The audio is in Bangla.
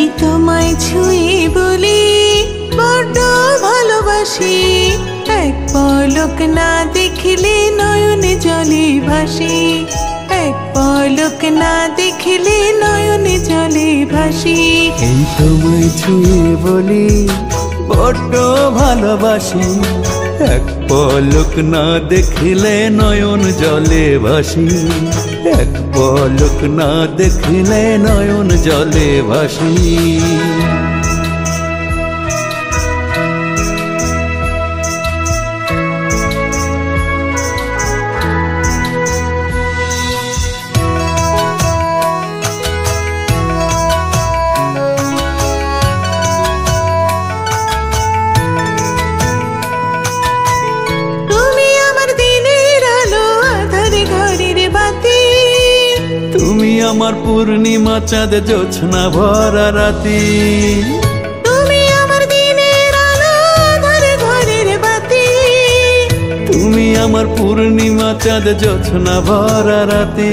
এই তোমায় ছুঁয়ে বলি বড্ড ভালোবাসি, এক পলক না দেখলে নয়নে জলে ভাসি, এক পলক না দেখলে নয়নে জলে ভাসি। এই তোমায় ছুঁয়ে বলি বড্ড ভালোবাসি, এক পলক না দেখলে নয়ন জলে ভাসি, এক পলক না দেখলে নয়ন জলে ভাসি। তুমি আমার পূর্ণিমা চাঁদ জোছনা ভরা রাতি, তুমি আমার দিনের আলো আঁধার ঘরের বাতি, তুমি আমার পূর্ণিমা চাঁদ জোছনা ভরা রাতি।